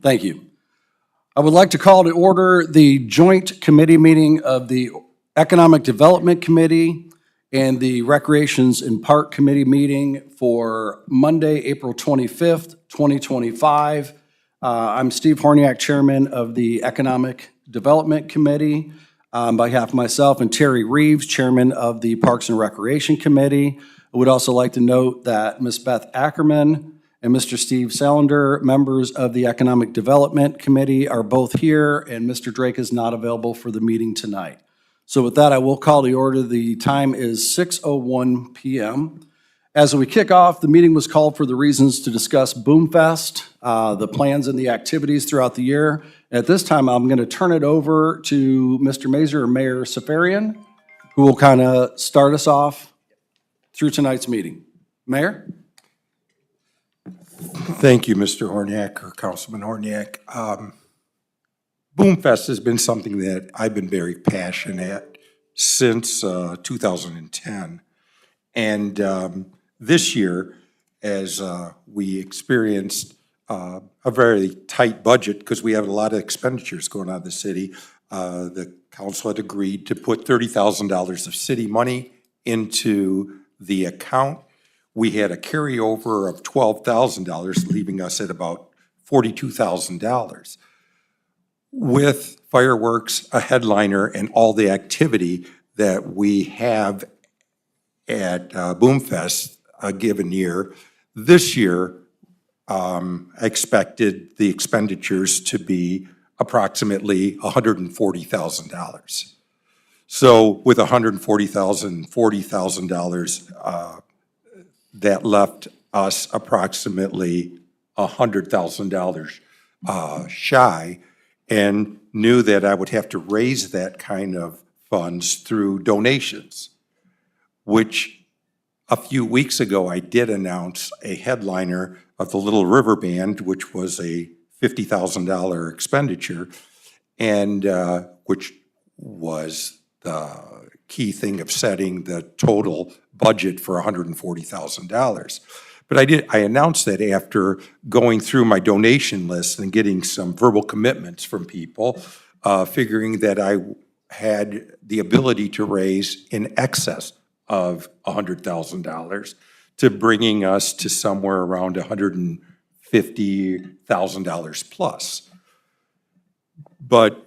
Thank you. I would like to call to order the joint committee meeting of the Economic Development Committee and the Recreations and Park Committee meeting for Monday, April 25th, 2025. I'm Steve Horniak, Chairman of the Economic Development Committee. On behalf of myself and Terry Reeves, Chairman of the Parks and Recreation Committee. I would also like to note that Ms. Beth Ackerman and Mr. Steve Salander, members of the Economic Development Committee, are both here, and Mr. Drake is not available for the meeting tonight. So with that, I will call the order. The time is 6:01 p.m. As we kick off, the meeting was called for the reasons to discuss Boomfest, the plans and the activities throughout the year. At this time, I'm going to turn it over to Mr. Mazur or Mayor Safarian, who will kind of start us off through tonight's meeting. Mayor? Thank you, Mr. Horniak, or Councilman Horniak. Boomfest has been something that I've been very passionate at since 2010. And this year, as we experienced a very tight budget because we have a lot of expenditures going on in the city, the council had agreed to put $30,000 of city money into the account. We had a carryover of $12,000, leaving us at about $42,000. With fireworks, a headliner, and all the activity that we have at Boomfest a given year, this year I expected the expenditures to be approximately $140,000. So with $140,000, $40,000, that left us approximately $100,000 shy, and knew that I would have to raise that kind of funds through donations, which a few weeks ago I did announce a headliner of the Little River Band, which was a $50,000 expenditure, and which was the key thing of setting the total budget for $140,000. But I announced that after going through my donation list and getting some verbal commitments from people, figuring that I had the ability to raise in excess of $100,000 to bringing us to somewhere around $150,000 plus. But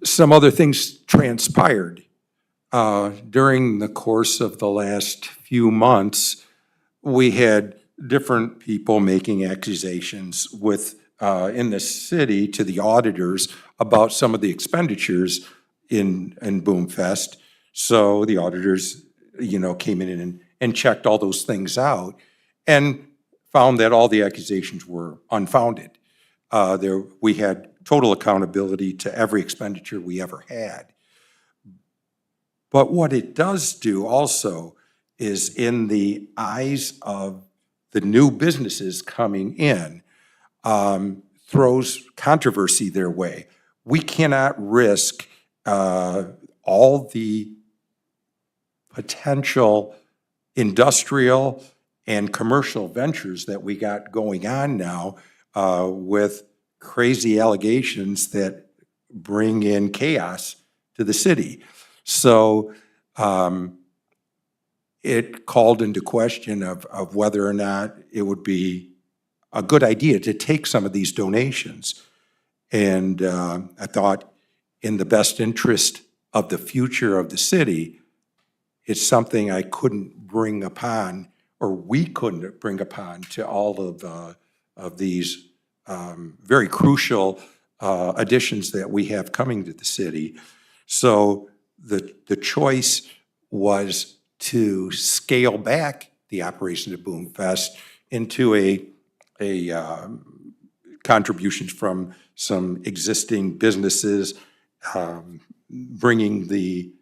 some other things transpired. During the course of the last few months, we had different people making accusations in the city to the auditors about some of the expenditures in Boomfest. So the auditors, came in and checked all those things out and found that all the accusations were unfounded. We had total accountability to every expenditure we ever had. But what it does do also is, in the eyes of the new businesses coming in, throws controversy their way. We cannot risk all the potential industrial and commercial ventures that we got going on now with crazy allegations that bring in chaos to the city. So it called into question of whether or not it would be a good idea to take some of these donations. And I thought, in the best interest of the future of the city, it's something I couldn't bring upon, or we couldn't bring upon, to all of these very crucial additions that we have coming to the city. So the choice was to scale back the operation of Boomfest into a contributions from some existing businesses, bringing the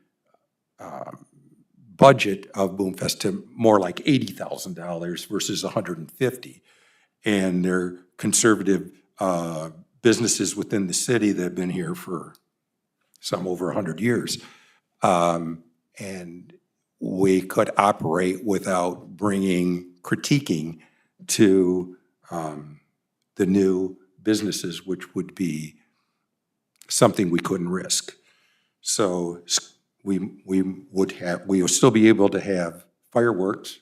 budget of Boomfest to more like $80,000 versus $150,000. And they're conservative businesses within the city that have been here for some over 100 years. And we could operate without bringing critiquing to the new businesses, which would be something we couldn't risk. So we will still be able to have fireworks.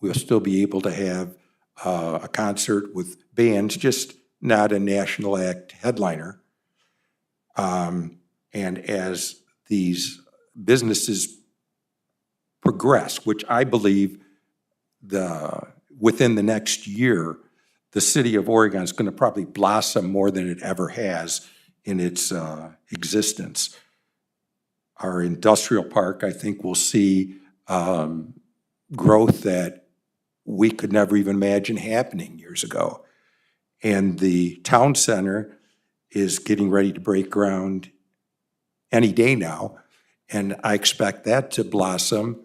We'll still be able to have a concert with bands, just not a national act headliner. And as these businesses progress, which I believe within the next year, the city of Oregon is going to probably blossom more than it ever has in its existence. Our industrial park, I think, will see growth that we could never even imagine happening years ago. And the town center is getting ready to break ground any day now, and I expect that to blossom,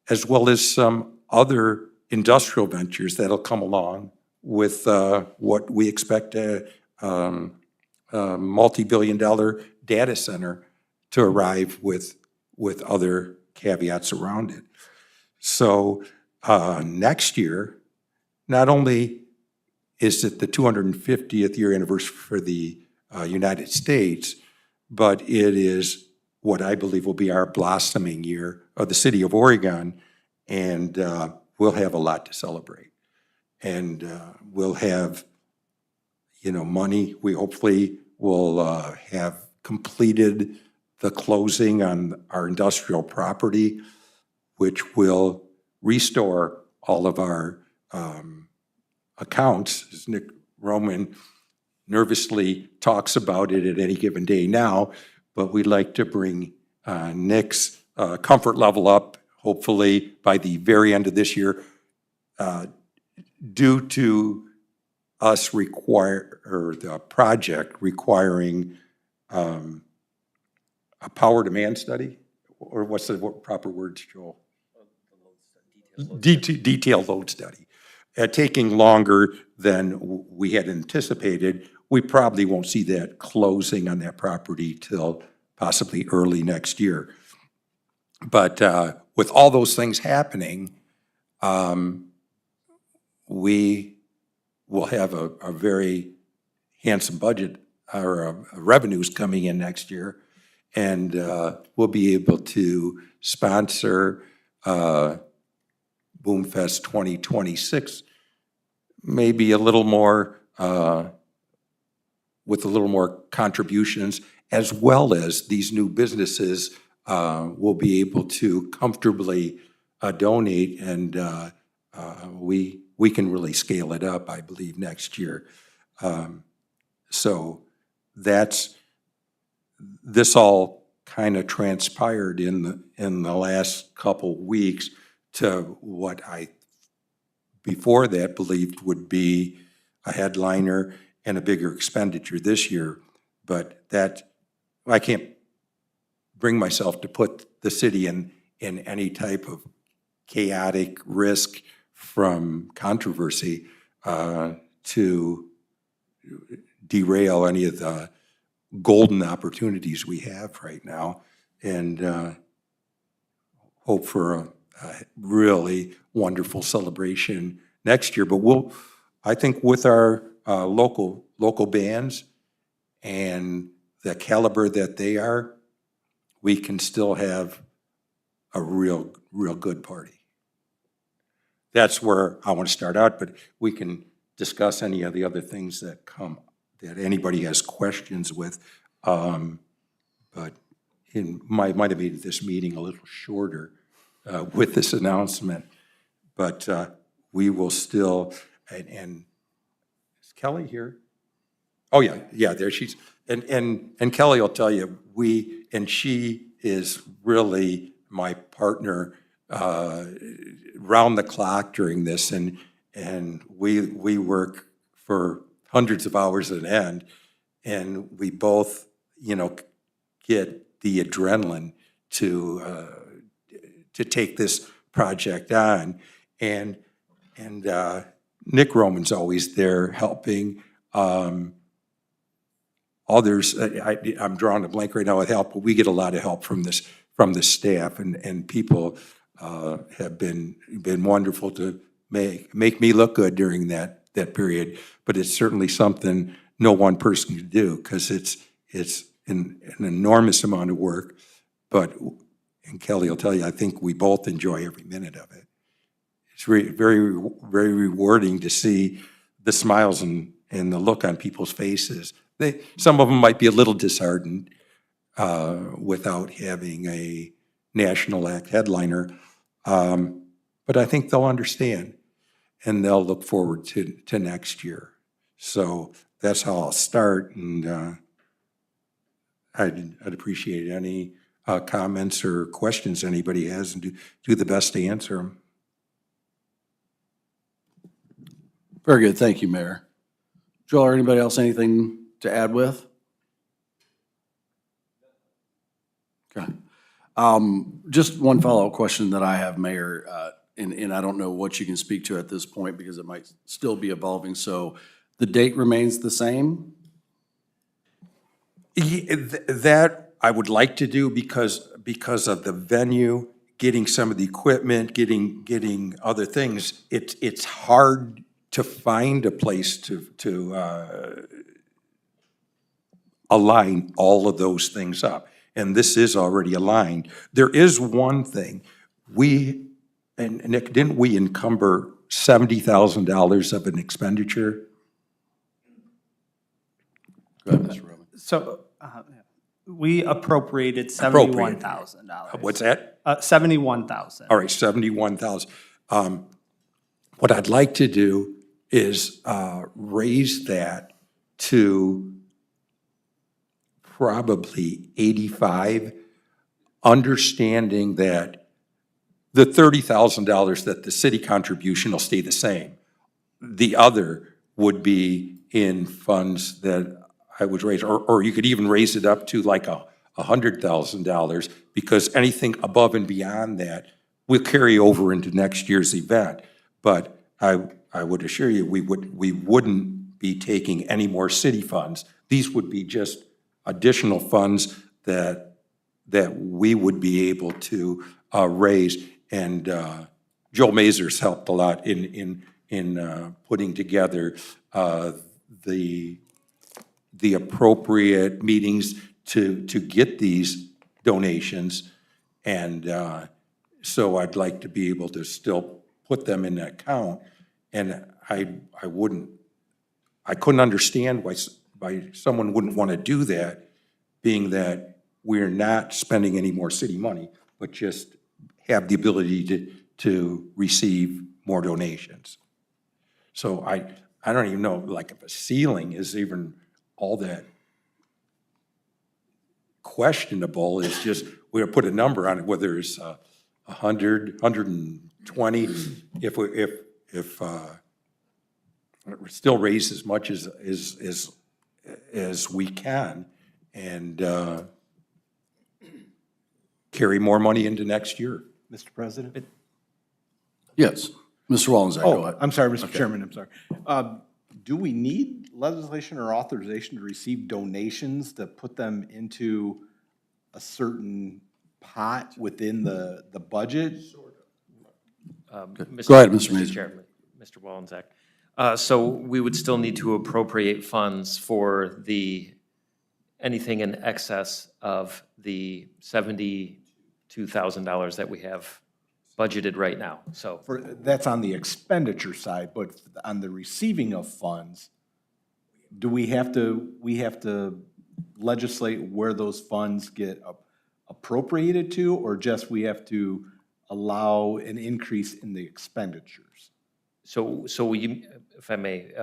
as well as some other industrial ventures that'll come along with what we expect a multi-billion-dollar data center to arrive with other caveats around it. So next year, not only is it the 250th year anniversary for the United States, but it is what I believe will be our blossoming year of the city of Oregon, and we'll have a lot to celebrate. And we'll have, money. We hopefully will have completed the closing on our industrial property, which will restore all of our accounts, as Nick Roman nervously talks about it at any given day now, but we'd like to bring Nick's comfort level up, hopefully by the very end of this year, due to us the project requiring a power demand study, or what's the proper words, Joel? Detailed load study. Taking longer than we had anticipated. We probably won't see that closing on that property till possibly early next year. But with all those things happening, we will have a very handsome budget, or revenues coming in next year, and we'll be able to sponsor Boomfest 2026, maybe a little more, with a little more contributions, as well as these new businesses will be able to comfortably donate, and we can really scale it up, I believe, next year. So this all kind of transpired in the last couple weeks to what I before that believed would be a headliner and a bigger expenditure this year. But that, I can't bring myself to put the city in any type of chaotic risk from controversy to derail any of the golden opportunities we have right now, and hope for a really wonderful celebration next year. But I think with our local bands and the caliber that they are, we can still have a real good party. That's where I want to start out, but we can discuss any of the other things that anybody has questions with. But might have made this meeting a little shorter with this announcement, but we will still, and is Kelly here? Oh yeah, there she's, and Kelly will tell you, she is really my partner round the clock during this, and we work for hundreds of hours at end, and we both, get the adrenaline to take this project on, and Nick Roman's always there helping. Others, I'm drawing a blank right now with help, but we get a lot of help from the staff, and people have been wonderful to make me look good during that period. But it's certainly something no one person can do, because it's an enormous amount of work. But, and Kelly will tell you, I think we both enjoy every minute of it. It's very, very rewarding to see the smiles and the look on people's faces. Some of them might be a little disheartened without having a national act headliner, but I think they'll understand, and they'll look forward to next year. So that's how I'll start, and I'd appreciate any comments or questions anybody has, and do the best to answer them. Very good. Thank you, Mayor. Joel, or anybody else, anything to add with? Okay. Just one follow-up question that I have, Mayor, and I don't know what you can speak to at this point because it might still be evolving. So the date remains the same? That I would like to do because of the venue, getting some of the equipment, getting other things. It's hard to find a place to align all of those things up. And this is already aligned. There is one thing. And Nick, didn't we encumber $70,000 of an expenditure? Go ahead, Mr. Rowland. So we appropriated $71,000. What's that? 71,000. All right, 71,000. What I'd like to do is raise that to probably 85, understanding that the $30,000 that the city contribution will stay the same. The other would be in funds that I would raise, or you could even raise it up to like $100,000, because anything above and beyond that will carry over into next year's event. But I would assure you, we wouldn't be taking any more city funds. These would be just additional funds that we would be able to raise. And Joel Mazur's helped a lot in putting together the appropriate meetings to get these donations. And so I'd like to be able to still put them in that account. And I couldn't understand why someone wouldn't want to do that, being that we're not spending any more city money, but just have the ability to receive more donations. So I don't even know, like, if a ceiling is even all that questionable. It's just, we're gonna put a number on it, whether it's 100, 120, if we still raise as much as we can, and carry more money into next year. Mr. President? Yes. Mr. Wallenczak, go Oh, ahead. I'm sorry, Mr. Chairman, I'm sorry. Do we need legislation or authorization to receive donations to put them into a certain pot within the budget? Go ahead, Mr. Mazer. Chairman, Mr. Wallenczak. So we would still need to appropriate funds for anything in excess of the $72,000 that we have budgeted right now, so. That's on the expenditure side, but on the receiving of funds, do we have to legislate where those funds get appropriated to, or just we have to allow an increase in the expenditures? So if I may,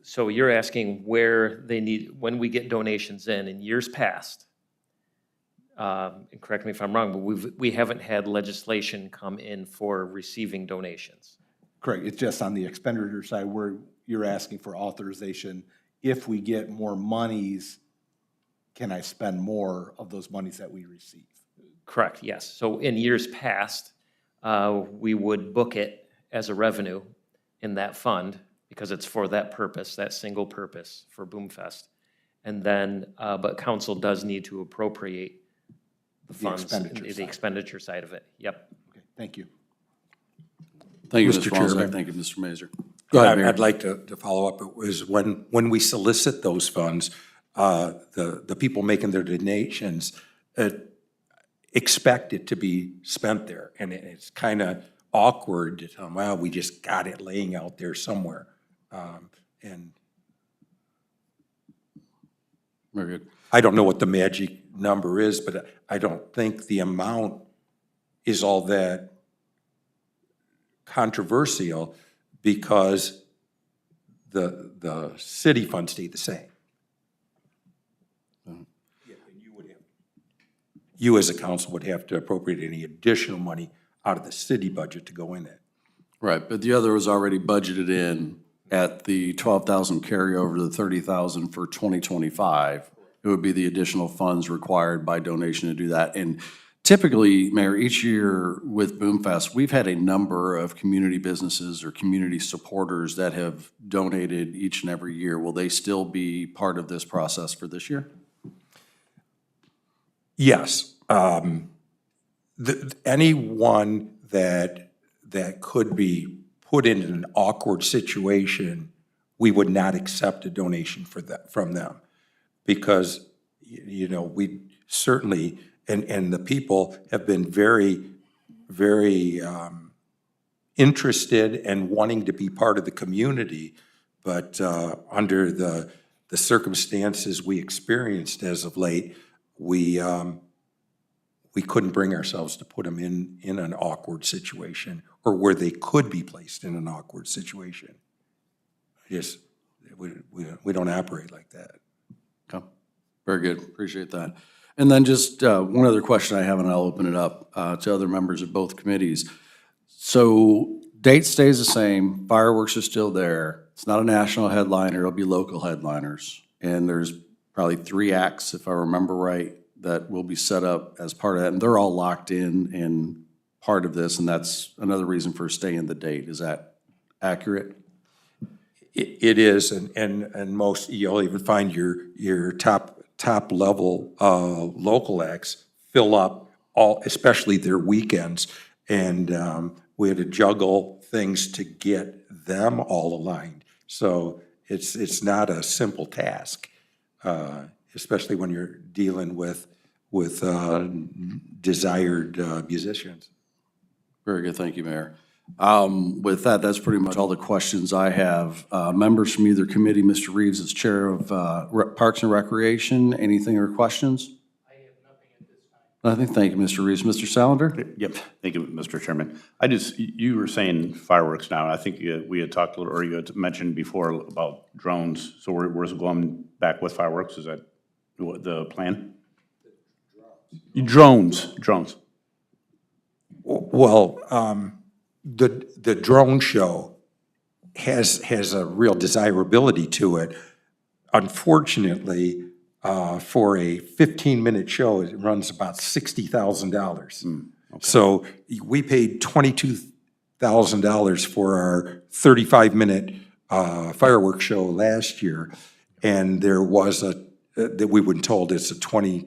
so you're asking where they need, when we get donations in years past, and correct me if I'm wrong, but we haven't had legislation come in for receiving donations. Correct, it's just on the expenditure side where you're asking for authorization. If we get more monies, can I spend more of those monies that we receive? Correct, yes. So in years past, we would book it as a revenue in that fund because it's for that purpose, that single purpose for Boomfest. And then, but council does need to appropriate the funds, the expenditure side of it. Yep. Okay, thank you. Thank you, Mr. Mr. Wallenczak. Chairman. Thank you, Mr. Mazer. Go ahead, Mayor. I'd like to follow up. It was when we solicit those funds, the people making their donations expect it to be spent there. And it's kind of awkward to tell them, well, we just got it laying out there somewhere. And Very good. I don't know what the magic number is, but I don't think the amount is all that controversial because the city funds stay the same. You as a council would have to appropriate any additional money out of the city budget to go in it. Right, but the other was already budgeted in at the 12,000 carryover, the 30,000 for 2025. It would be the additional funds required by donation to do that. And typically, Mayor, each year with Boomfest, we've had a number of community businesses or community supporters that have donated each and every year. Will they still be part of this process for this year? Yes. Anyone that could be put in an awkward situation, we would not accept a donation from them. Because, we certainly, and the people have been very, very interested and wanting to be part of the community, but under the circumstances we experienced as of late, we couldn't bring ourselves to put them in an awkward situation or where they could be placed in an awkward situation. Yes, we don't operate like that. Okay, very good, appreciate that. And then just one other question I have, and I'll open it up to other members of both committees. So date stays the same, fireworks are still there. It's not a national headliner, it'll be local headliners. And there's probably 3 acts, if I remember right, that will be set up as part of that. And they're all locked in and part of this, and that's another reason for staying the date. Is that accurate? It is, and most, you'll even find your top level local acts fill up all, especially their weekends. And we had to juggle things to get them all aligned. So it's not a simple task, especially when you're dealing with desired musicians. Very good, thank you, Mayor. With that, that's pretty much all the questions I have. Members from either committee, Mr. Reeves is Chair of Parks and Recreation, anything or questions? I have nothing at this time. Nothing, thank you, Mr. Reeves. Mr. Salander? Yep, thank you, Mr. Chairman. You were saying fireworks now. I think we had talked a little, or you had mentioned before about drones. So we're going back with fireworks? Is that the plan? Drones. Well, the drone show has a real desirability to it. Unfortunately, for a 15-minute show, it runs about $60,000. Okay. So we paid $22,000 for our 35-minute fireworks show last year, and there was that we were told it's a 20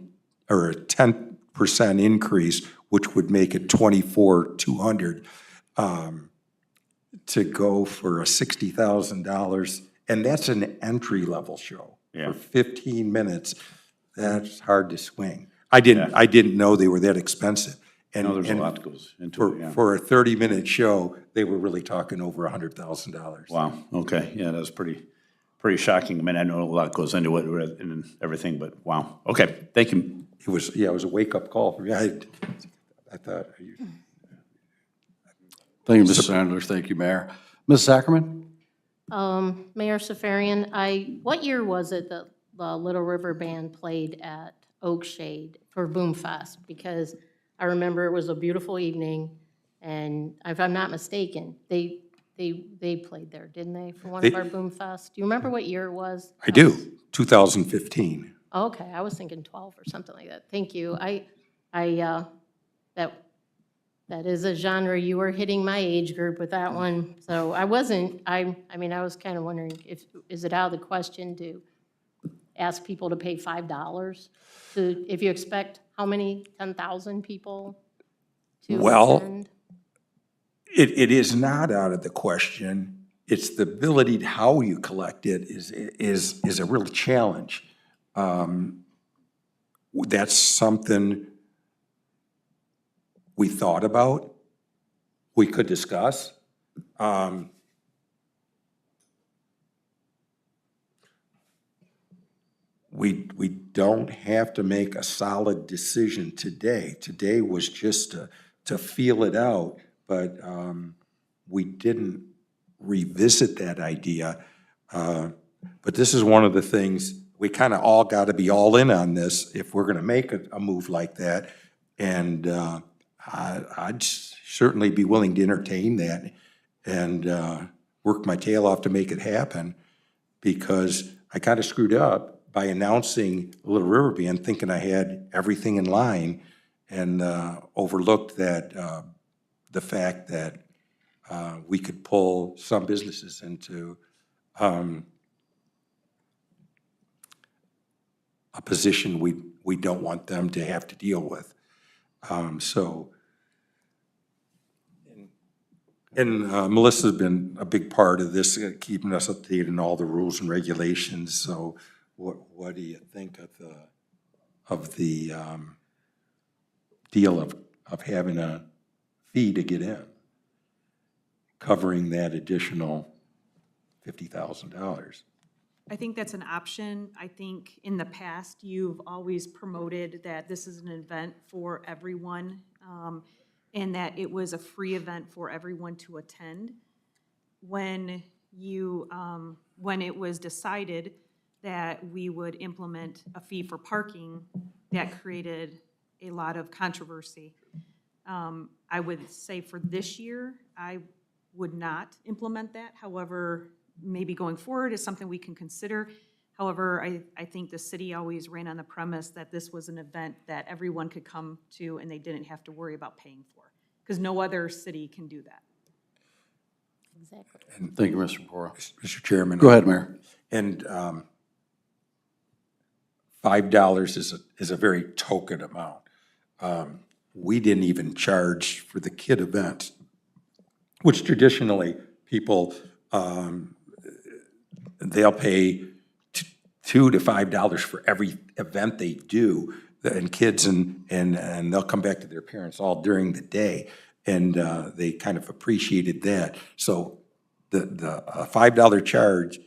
or a 10% increase, which would make it $24,200 to go for a $60,000, and that's an entry-level show. Yeah. For 15 minutes. That's hard to swing. I didn't know they were that expensive. And No, there's a lot that goes into it, yeah. For a 30-minute show, they were really talking over $100,000. Wow, okay, yeah, that's pretty shocking. I mean, I know a lot goes into it and everything, but wow. Okay, thank you. It was a wake-up call for me. I thought, Thank you, Mr. Sanders. Thank you, Mayor. Ms. Ackerman? Mayor Safarian, what year was it that the Little River Band played at Oakshade for Boomfest? Because I remember it was a beautiful evening, and if I'm not mistaken, they played there, didn't they, for one of our Boomfest? Do you remember what year it was? I do, 2015. Okay, I was thinking 12 or something like that. Thank you. That is a genre, you were hitting my age group with that one. So I wasn't, I mean, I was kind of wondering is it out of the question to ask people to pay $5 if you expect how many, 10,000 people to Well, attend? It is not out of the question it's the ability to how you collect it is a real challenge. That's something we thought about, we could discuss. We don't have to make a solid decision today. Today was just to feel it out, but we didn't revisit that idea. But this is one of the things, we kind of all got to be all in on this if we're going to make a move like that. And I'd certainly be willing to entertain that and work my tail off to make it happen, because I kind of screwed up by announcing Little River Band thinking I had everything in line, and overlooked that, the fact that we could pull some businesses into a position we don't want them to have to deal with. And Melissa's been a big part of this, keeping us updated on all the rules and regulations. So what do you think of the deal of having a fee to get in, covering that additional $50,000? I think that's an option. I think in the past, you've always promoted that this is an event for everyone, and that it was a free event for everyone to attend. When it was decided that we would implement a fee for parking, that created a lot of controversy. I would say for this year, I would not implement that. However, maybe going forward is something we can consider. However, I think the city always ran on the premise that this was an event that everyone could come to and they didn't have to worry about paying for, because no other city can do that. Exactly. Thank you, Mr. Pora. Mr. Chairman. Go ahead, Mayor. And $5 is a very token amount. We didn't even charge for the kid events, which traditionally people, they'll pay $2 to $5 for every event they do, and kids, and they'll come back to their parents all during the day, and they kind of appreciated that. So the $5 charge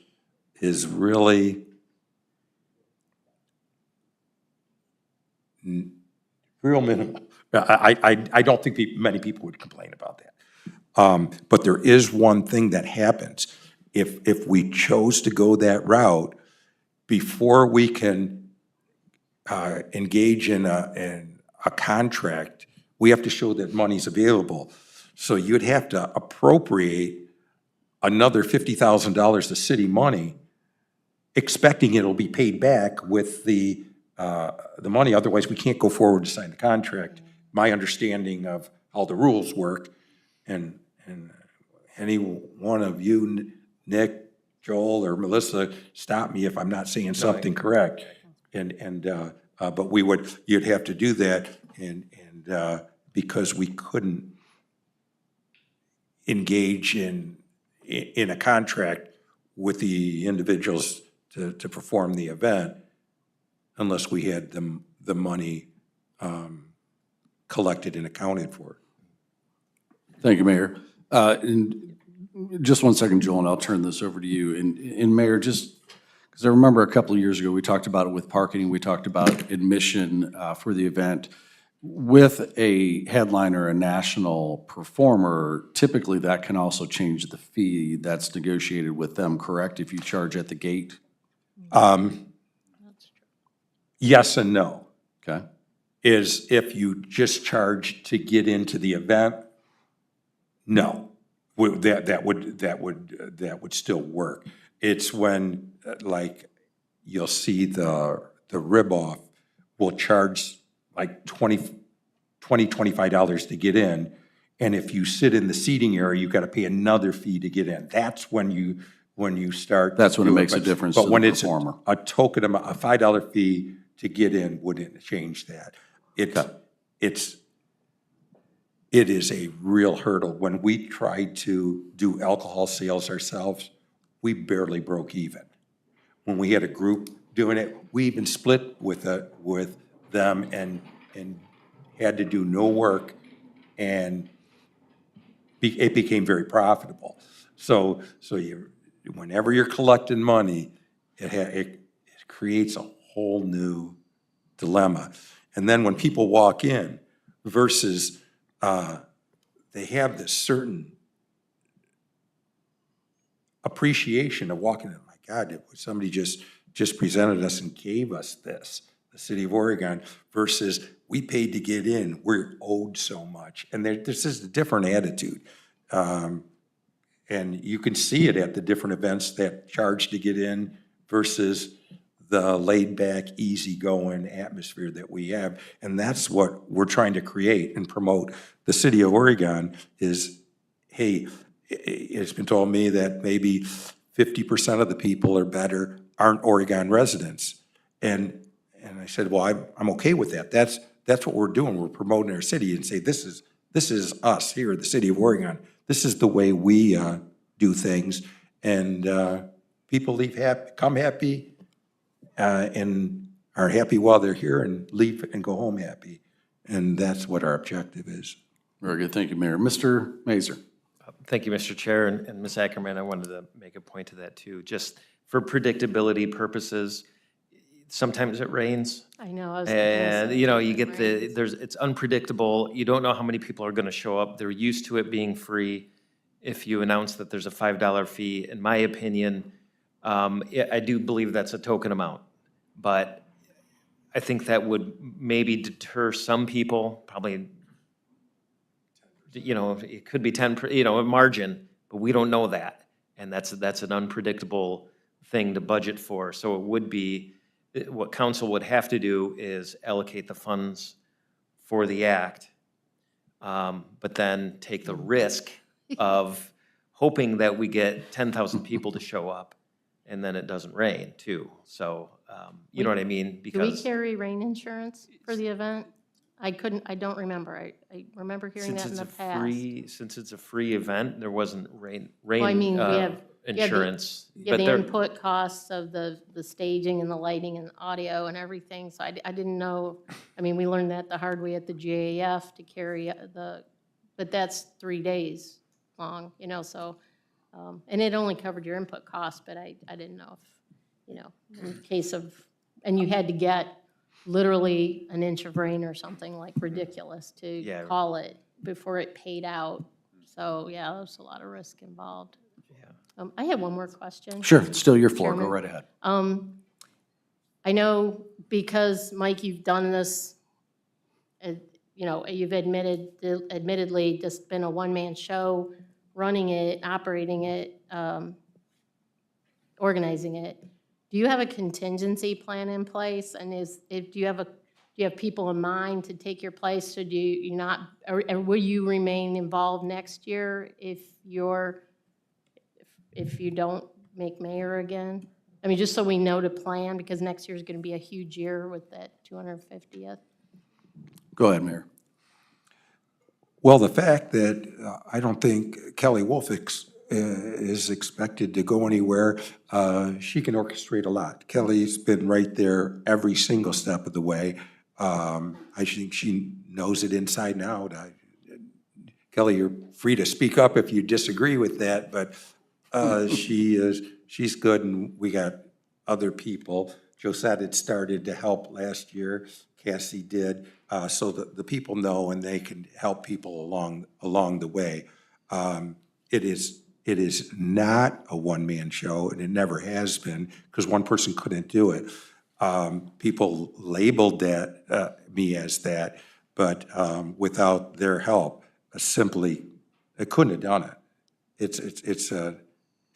is really real minimal. I don't think many people would complain about that. But there is one thing that happens. If we chose to go that route, before we can engage in a contract, we have to show that money's available. So you'd have to appropriate another $50,000 of city money, expecting it'll be paid back with the money. Otherwise, we can't go forward to sign the contract. My understanding of how the rules work, and any one of you, Nick, Joel, or Melissa, stop me if I'm not saying something correct. But you'd have to do that, and because we couldn't engage in a contract with the individuals to perform the event unless we had the money collected and accounted for. Thank you, Mayor. And just one second, Joel, and I'll turn this over to you. And Mayor, just because I remember a couple of years ago, we talked about it with parking, we talked about admission for the event. With a headliner, a national performer, typically that can also change the fee that's negotiated with them, correct? If you charge at the gate? Yes and no. Okay. Is if you just charge to get into the event, no. That would still work. It's when, like, you'll see the rib-off will charge like $25 to get in, and if you sit in the seating area, you've got to pay another fee to get in. That's when you start. That's when it to do makes a But- difference But to the when it's performer. a token amount, a $5 fee to get in wouldn't change that. It's it is a real hurdle. When we tried to do alcohol sales ourselves, we barely broke even. When we had a group doing it, we even split with them and had to do no work, and it became very profitable. So whenever you're collecting money, it creates a whole new dilemma. And then when people walk in versus they have this certain appreciation of walking in, my God, somebody just presented us and gave us this, the city of Oregon, versus we paid to get in, we're owed so much. And this is a different attitude. And you can see it at the different events that charge to get in versus the laid-back, easy-going atmosphere that we have. And that's what we're trying to create and promote. The city of Oregon is, hey, it's been told me that maybe 50% of the people or better aren't Oregon residents. And I said, well, I'm okay with that. That's what we're doing. We're promoting our city and say, this is us here, the city of Oregon. This is the way we do things. And people leave happy, come happy, and are happy while they're here, and leave and go home happy. And that's what our objective is. Very good, thank you, Mayor. Mr. Mazur. Thank you, Mr. Chair, and Ms. Ackerman, I wanted to make a point to that too. Just for predictability purposes, sometimes it rains. I know, I was. And, you know, you get it's unpredictable. You don't know how many people are gonna show up. They're used to it being free. If you announce that there's a $5 fee, in my opinion, I do believe that's a token amount. But I think that would maybe deter some people, probably, you know, it could be 10, a margin, but we don't know that. And that's an unpredictable thing to budget for. So it would be, what council would have to do is allocate the funds for the act, but then take the risk of hoping that we get 10,000 people to show up, and then it doesn't rain too. So, you know what I mean? Do we Because carry rain insurance for the event? I don't remember. I remember hearing since that in it's the a past. free, since it's a free event, there wasn't rain Well, I mean, we have insurance. Yeah, But the there, input costs of the staging and the lighting and audio and everything, so I didn't know, I mean, we learned that the hard way at the GAF to carry but that's 3 days long, you know, so, and it only covered your input costs, but I didn't know if, you know, in case of, and you had to get literally an inch of rain or something like ridiculous Yeah. to call it before it paid out, so, yeah, there's a lot of risk involved. I have one more question. Sure, it's still your floor, go Chairman. right ahead. I know because, Mike, you've done this, you know, you've admittedly just been a one-man show, running it, operating it, organizing it. Do you have a contingency plan in place? And do you have people in mind to take your place? So do you not, or will you remain involved next year if you don't make mayor again? I mean, just so we know to plan, because next year's gonna be a huge year with that 250th. Go ahead, Mayor. Well, the fact that I don't think Kelly Wolf is expected to go anywhere, she can orchestrate a lot. Kelly's been right there every single step of the way. I think she knows it inside and out. Kelly, you're free to speak up if you disagree with that, but she's good, and we got other people. Josette had started to help last year. Cassie did, so that the people know and they can help people along the way. It is not a one-man show, and it never has been, because one person couldn't do it. People labeled me as that, but without their help, I couldn't have done it.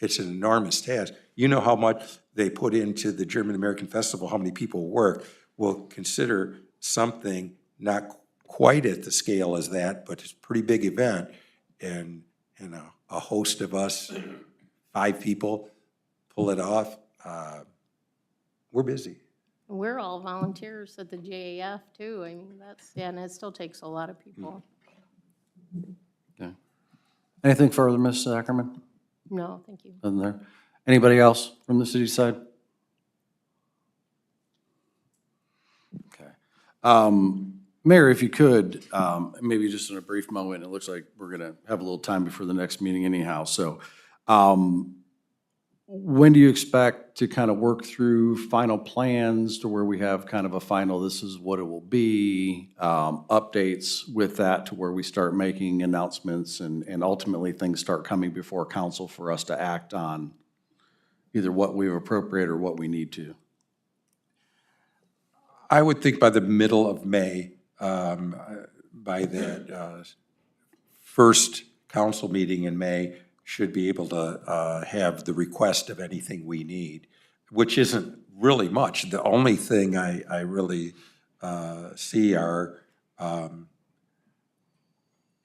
It's an enormous task. You know how much they put into the German-American Festival, how many people work. Well, consider something not quite at the scale as that, but it's a pretty big event, and a host of us, 5 people, pull it off. We're busy. We're all volunteers at the GAF too. I mean, and it still takes a lot of people. Okay. Anything further, Ms. Ackerman? No, thank you. Nothing there? Anybody else from the city side? Okay. Mayor, if you could, maybe just in a brief moment, it looks like we're going to have a little time before the next meeting anyhow. So when do you expect to kind of work through final plans to where we have kind of a final, this is what it will be, updates with that to where we start making announcements and ultimately things start coming before council for us to act on either what we've appropriated or what we need to? I would think by the middle of May, by that first council meeting in May, should be able to have the request of anything we need, which isn't really much. The only thing I really see are, at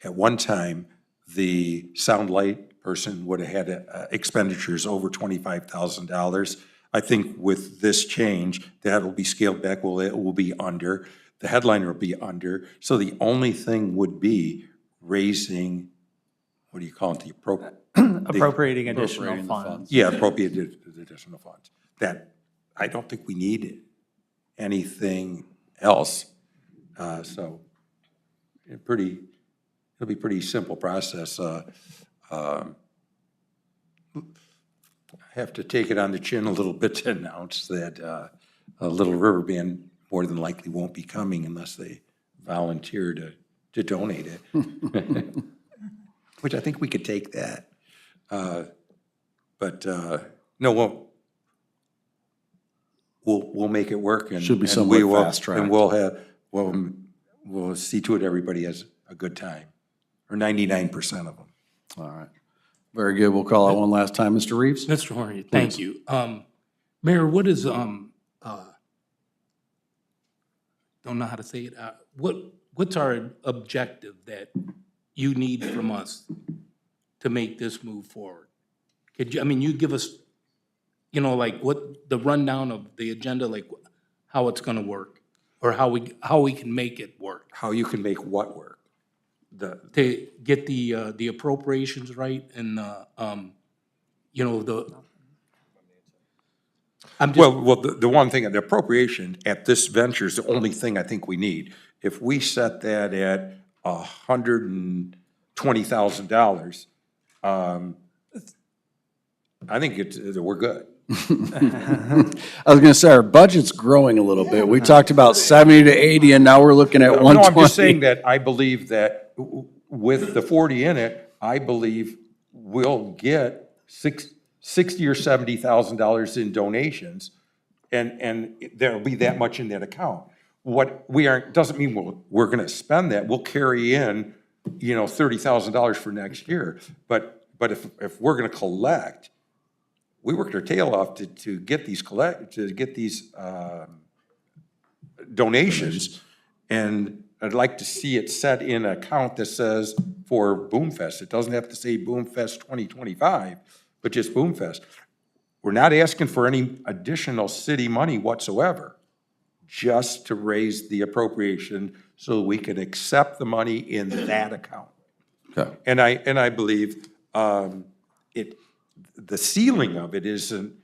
one time, the sound light person would have had expenditures over $25,000. I think with this change, that'll be scaled back, it will be under. The headliner will be under. So the only thing would be raising, what do you call it, the Appropriating additional Appropriating the funds. yeah, appropriated additional funds. That, I don't think we need anything else. So it'll be pretty simple process. I have to take it on the chin a little bit to announce that Little River Band more than likely won't be coming unless they volunteer to donate it. Which I think we could take that. But no, we'll make it work. And Should be and somewhat we will- fast-tracked. And we'll see to it everybody has a good time, or 99% of them. All right. Very good. We'll call out one last time. Mr. Reeves? Mr. Horny, thank you. Mayor, what is, don't know how to say it, what's our objective that you need from us to make this move forward? Could you, I mean, you give us, like what, the rundown of the agenda, like how it's gonna work? Or how we can make it work? How you can make what work? To get the appropriations right and, I'm just, Well, the one thing, the appropriation at this venture is the only thing I think we need. If we set that at $120,000, I think we're good. I was going to say, our budget's growing a little bit. We talked about 70 to 80, and now we're looking at No, 120. I'm just saying that I believe that with the 40 in it, I believe we'll get $60,000 or $70,000 in donations, and there'll be that much in that account. What we aren't, doesn't mean we're gonna spend that. We'll carry in, $30,000 for next year. But if we're gonna collect, we worked our tail off to get these donations, and I'd like to see it set in an account that says for Boomfest. It doesn't have to say Boomfest 2025, but just Boomfest. We're not asking for any additional city money whatsoever, just to raise the appropriation so we can accept the money in that account. Okay. And I believe the ceiling of it isn't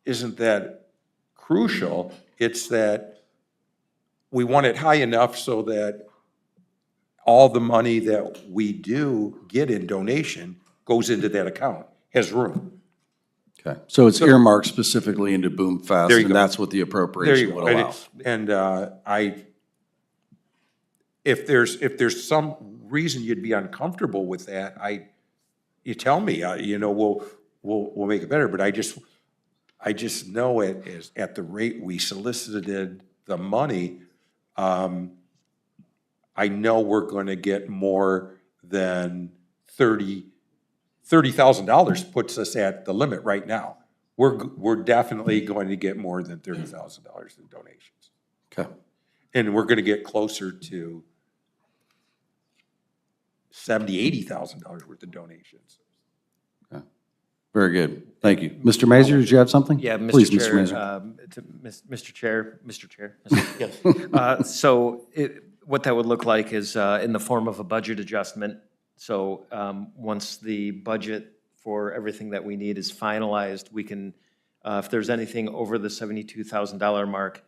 that crucial. It's that we want it high enough so that all the money that we do get in donation goes into that account, has room. Okay. So it's earmarked specifically into Boomfest, There you and go. that's what the There you appropriation go. would allow. And if there's some reason you'd be uncomfortable with that, you tell me, we'll make it better. But I just know it is at the rate we solicited the money, I know we're going to get more than $30,000 puts us at the limit right now. We're definitely going to get more than $30,000 in donations. Okay. And we're gonna get closer to $70,000, $80,000 worth of donations. Very good. Thank you. Mr. Mazer, did you have something? Yeah, Please, Mr. Mr. Chair, Mazer. Mr. Chair. Yes. So what that would look like is in the form of a budget adjustment So once the budget for everything that we need is finalized, we can, if there's anything over the $72,000 mark,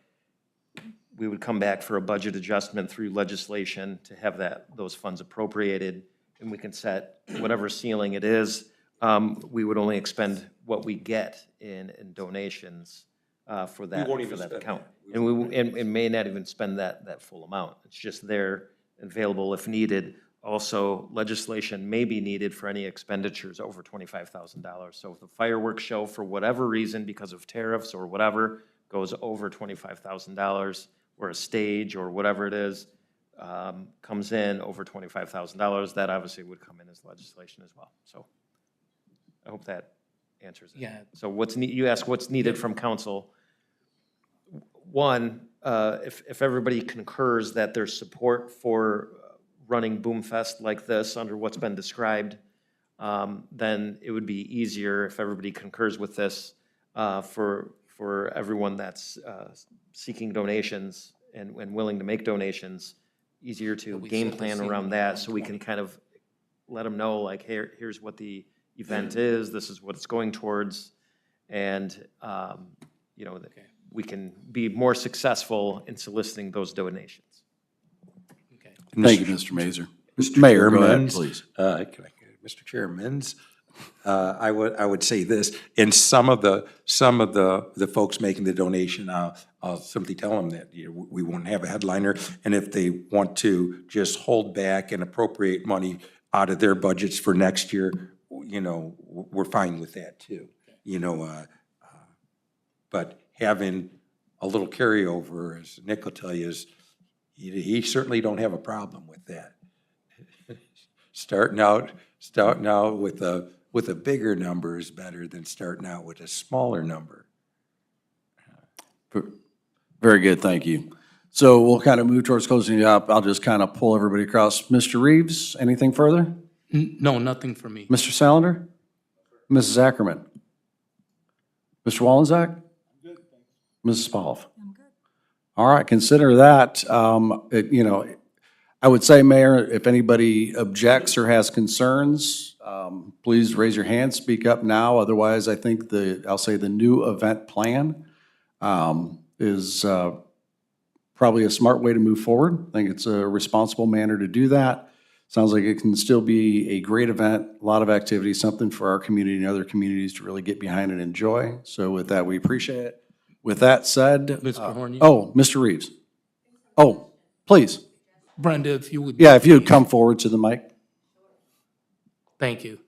we would come back for a budget adjustment through legislation to have those funds appropriated, and we can set whatever ceiling it is. We would only expend what we get in donations for that account. And may not even spend that full amount. It's just there, available if needed. Also, legislation may be needed for any expenditures over $25,000. So if the fireworks show, for whatever reason, because of tariffs or whatever, goes over $25,000, or a stage or whatever it is, comes in over $25,000, that obviously would come in as legislation as well. So I hope that answers it. Yeah. So you ask what's needed from council. One, if everybody concurs that there's support for running Boom Fest like this under what's been described, then it would be easier if everybody concurs with this for everyone that's seeking donations and willing to make donations, easier to game plan around that, so we can kind of let them know, like, hey, here's what the event is, this is what it's going towards, and, you know, we can be more successful in soliciting those donations. Thank you, Mr. Mazer. Mr. Mayor, go ahead, Chairmans, please. Mr. Chairmans, I would say this, and some of the folks making the donation, I'll simply tell them that, you know, we won't have a headliner, and if they want to just hold back and appropriate money out of their budgets for next year, you know, we're fine with that too. You know, but having a little carryover, as Nick will tell you, is he certainly don't have a problem with that. Starting out with a bigger number is better than starting out with a smaller number. Very good, thank you. So we'll kind of move towards closing it up. I'll just kind of pull everybody across. Mr. Reeves, anything further? No, nothing for me. Mr. Salander? Mrs. Ackerman? Mr. Wallensack? Mrs. Spaloff? All right, consider that, you know, I would say, Mayor, if anybody objects or has concerns, please raise your hand, speak up now. Otherwise, I think I'll say the new event plan is probably a smart way to move forward. I think it's a responsible manner to do that. Sounds like it can still be a great event, a lot of activity, something for our community and other communities to really get behind and enjoy. So with that, we appreciate it. With that said. Mr. Hornier? Oh, Mr. Reeves. Oh, please. Brenda, if you would. Yeah, if you would come forward to the mic. Thank you.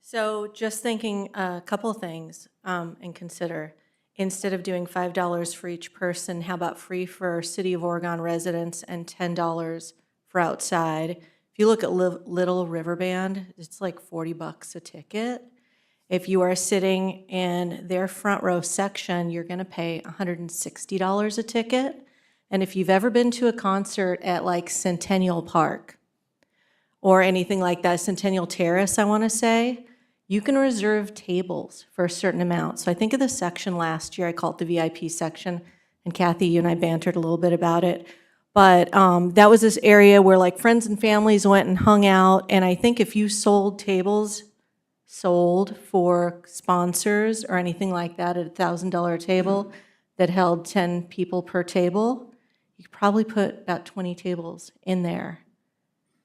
So just thinking a couple of things and consider. Instead of doing $5 for each person, how about free for City of Oregon residents and $10 for outside? If you look at Little River Band, it's like $40 a ticket. If you are sitting in their front row section, you're going to pay $160 a ticket. And if you've ever been to a concert at like Centennial Park or anything like that, Centennial Terrace, I want to say, you can reserve tables for a certain amount. So I think of the section last year, I called it the VIP section, and Kathy, you and I bantered a little bit about it. But that was this area where like friends and families went and hung out, and I think if you sold tables for sponsors or anything like that at a $1,000 table that held 10 people per table, you could probably put about 20 tables in there.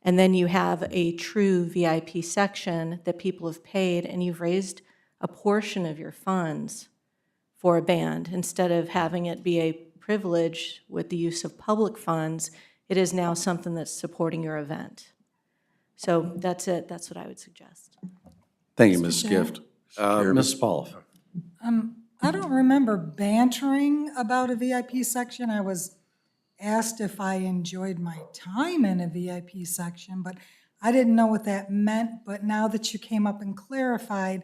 And then you have a true VIP section that people have paid, and you've raised a portion of your funds for a band. Instead of having it be a privilege with the use of public funds, it is now something that's supporting your event. So that's it. That's what I would suggest. Thank you, Ms. Gift. Ms. Spaloff. I don't remember bantering about a VIP section. I was asked if I enjoyed my time in a VIP section, but I didn't know what that meant. But now that you came up and clarified,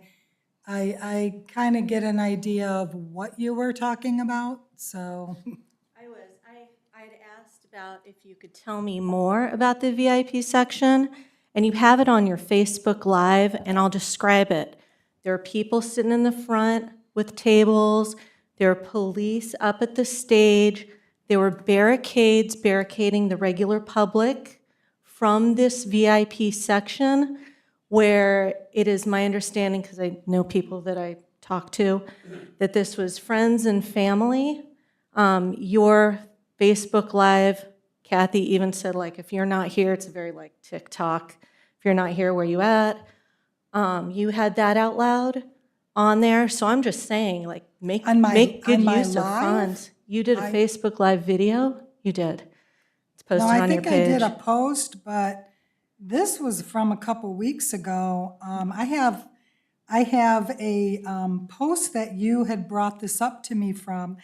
I kind of get an idea of what you were talking about, so. I'd asked about if you could tell me more about the VIP section, and you have it on your Facebook Live, and I'll describe it. There are people sitting in the front with tables. There are police up at the stage. There were barricades barricading the regular public from this VIP section where it is my understanding, because I know people that I talk to, that this was friends and family. Your Facebook Live, Kathy even said, like, if you're not here, it's very like TikTok. If you're not here, where you at? You had that out loud on there, so I'm just saying, like, make good on my use of live? funds. You did a Facebook Live video? You did. It's No, posted I on your think I did page. a post, but this was from a couple weeks ago. I have a post that you had brought this up to me from,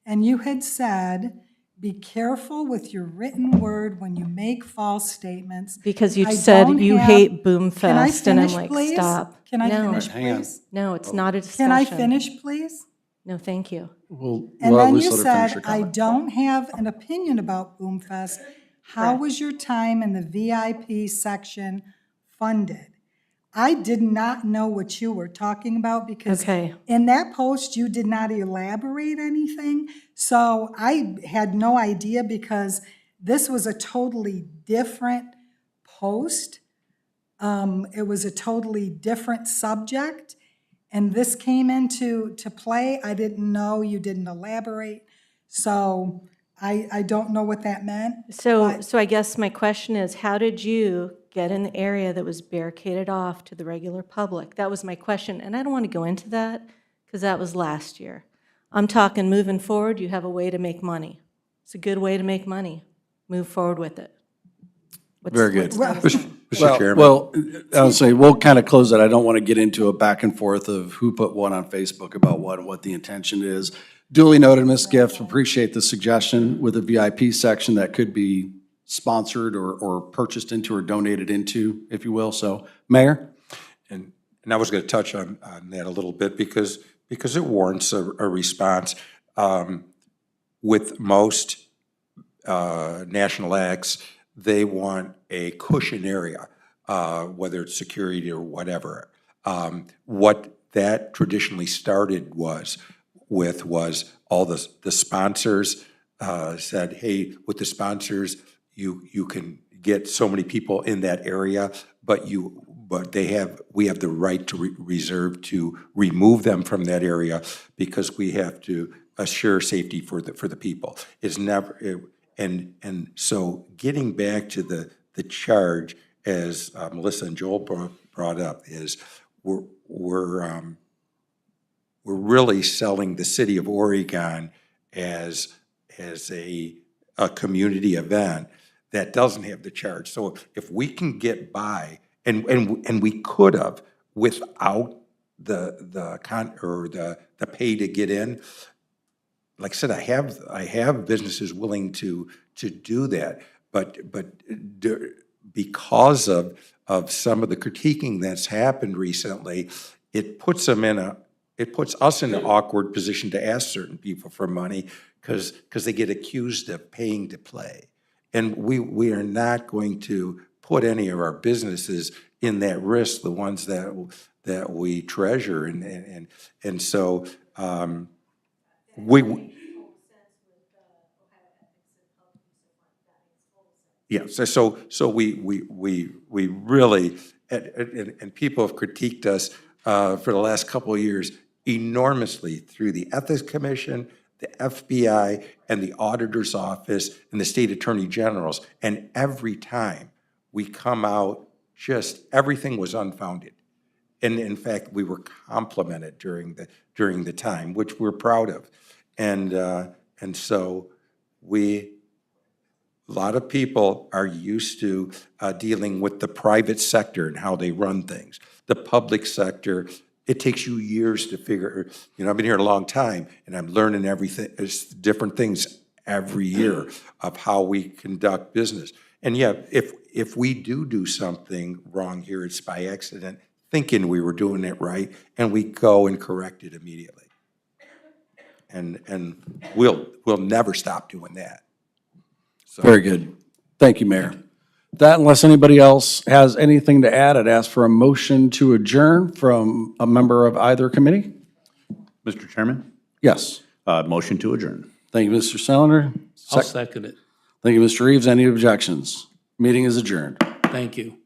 and you had said, "Be careful with your written word when you make false statements." Because you I said don't you have- hate Can I Boomfest, and I'm finish, like, please? stop. Can I No. finish, Hang on. please? No, it's not a discussion. Can I finish, please? No, thank you. We'll And let then you Lisa finish said, her "I comment. don't have an opinion about Boomfest. How Correct. was your time in the VIP section funded?" I did not know what you were talking about because Okay. in that post, you did not elaborate anything. So I had no idea because this was a totally different post. It was a totally different subject. And this came into play. I didn't know, you didn't elaborate. So I don't know what that meant. So I guess my question is, how did you get in the area that was barricaded off to the regular public? That was my question, and I don't want to go into that because that was last year. I'm talking moving forward, you have a way to make money. It's a good way to make money. Move forward with it. Very good. Mr. Chairman. Well, I would say, we'll kind of close it. I don't want to get into a back and forth of who put what on Facebook about what and what the intention is. Duly noted, Ms. Gift, appreciate the suggestion with a VIP section that could be sponsored or purchased into or donated into, if you will. So, Mayor? And I was going to touch on that a little bit because it warrants a response. With most national acts, they want a cushion area, whether it's security or whatever. What that traditionally started was all the sponsors said, hey, with the sponsors, you can get so many people in that area, but we have the right to reserve to remove them from that area because we have to assure safety for the people. It's never, and so getting back to the charge, as Melissa and Joel brought up, is we're really selling the city of Oregon as a community event that doesn't have the charge. So if we can get by, and we could have without the pay to get in. Like I said, I have businesses willing to do that, but because of some of the critiquing that's happened recently, it puts us in an awkward position to ask certain people for money because they get accused of paying to play. And we are not going to put any of our businesses in that risk, the ones that we treasure. And so yes, so we really, and people have critiqued us for the last couple of years enormously through the Ethics Commission, the FBI, and the Auditor's Office, and the State Attorney Generals. And every time we come out, just everything was unfounded. And in fact, we were complimented during the time, which we're proud of. And so a lot of people are used to dealing with the private sector and how they run things. The public sector, it takes you years to figure, I've been here a long time and I'm learning everything, different things every year of how we conduct business. And yeah, if we do something wrong here, it's by accident, thinking we were doing it right, and we go and correct it immediately. And we'll never stop doing that. Very good. Thank you, Mayor. That, unless anybody else has anything to add, I'd ask for a motion to adjourn from a member of either committee. Mr. Chairman, Yes. motion to adjourn. Thank you, Mr. Sellner. I'll second it. Thank you, Mr. Reeves. Any objections? Meeting is adjourned. Thank you.